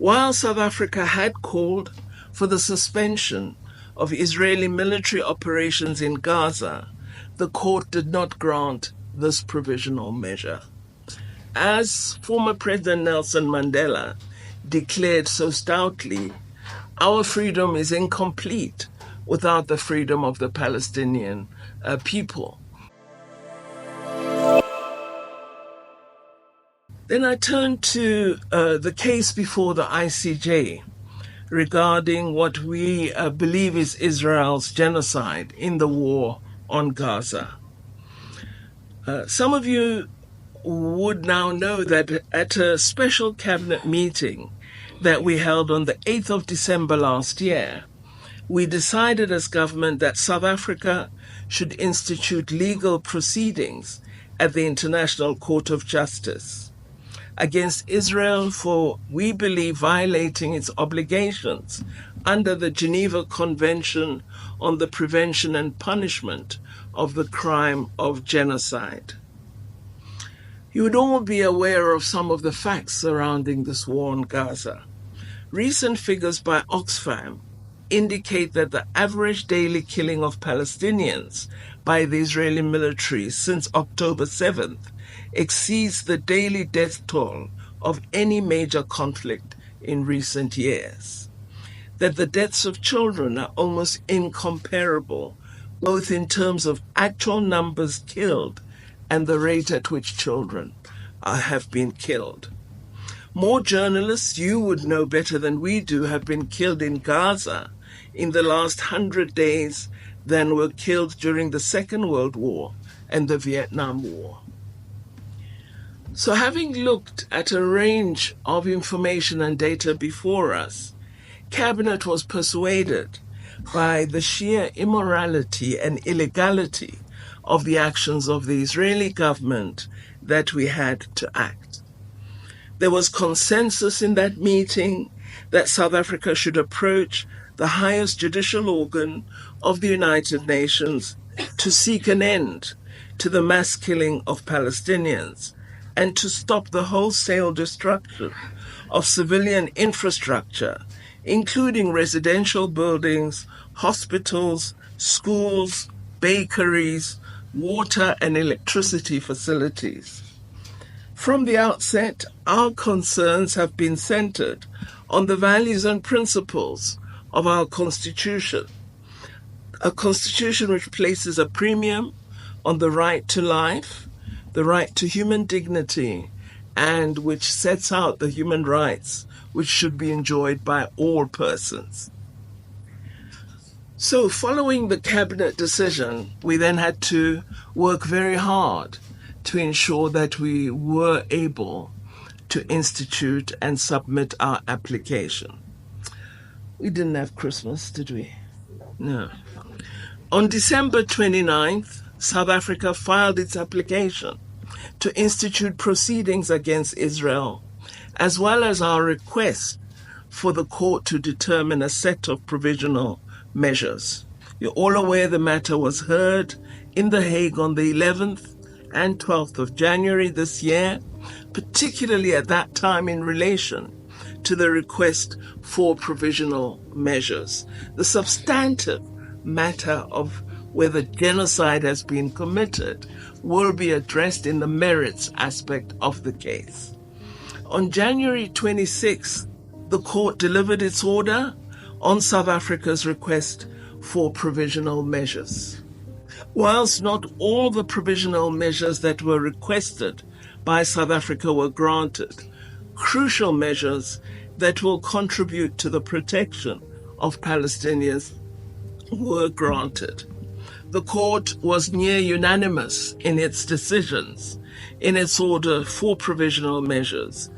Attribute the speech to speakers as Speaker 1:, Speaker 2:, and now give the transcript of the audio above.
Speaker 1: While South Africa had called for the suspension of Israeli military operations in Gaza, the court did not grant this provisional measure. As former President Nelson Mandela declared so stoutly, our freedom is incomplete without the freedom of the Palestinian people. Then I turn to the case before the ICJ regarding what we believe is Israel's genocide in the war on Gaza. Some of you would now know that at a special cabinet meeting that we held on the 8th of December last year, we decided as government that South Africa should institute legal proceedings at the International Court of Justice against Israel for, we believe, violating its obligations under the Geneva Convention on the Prevention and Punishment of the Crime of Genocide. You would all be aware of some of the facts surrounding this war on Gaza. Recent figures by Oxfam indicate that the average daily killing of Palestinians by the Israeli military since October 7th exceeds the daily death toll of any major conflict in recent years. That the deaths of children are almost incomparable, both in terms of actual numbers killed and the rate at which children have been killed. More journalists, you would know better than we do, have been killed in Gaza in the last 100 days than were killed during the Second World War and the Vietnam War. So having looked at a range of information and data before us, Cabinet was persuaded by the sheer immorality and illegality of the actions of the Israeli government that we had to act. There was consensus in that meeting that South Africa should approach the highest judicial organ of the United Nations to seek an end to the mass killing of Palestinians and to stop the wholesale destruction of civilian infrastructure, including residential buildings, hospitals, schools, bakeries, water and electricity facilities. From the outset, our concerns have been centered on the values and principles of our Constitution, a Constitution which places a premium on the right to life, the right to human dignity, and which sets out the human rights which should be enjoyed by all persons. So following the cabinet decision, we then had to work very hard to ensure that we were able to institute and submit our application. We didn't have Christmas, did we? No. On December 29th, South Africa filed its application to institute proceedings against Israel, as well as our request for the court to determine a set of provisional measures. You're all aware the matter was heard in The Hague on the 11th and 12th of January this year, particularly at that time in relation to the request for provisional measures. The substantive matter of whether genocide has been committed will be addressed in the merits aspect of the case. On January 26th, the court delivered its order on South Africa's request for provisional measures. Whilst not all the provisional measures that were requested by South Africa were granted, crucial measures that will contribute to the protection of Palestinians were granted. The court was near unanimous in its decisions, in its order for provisional measures,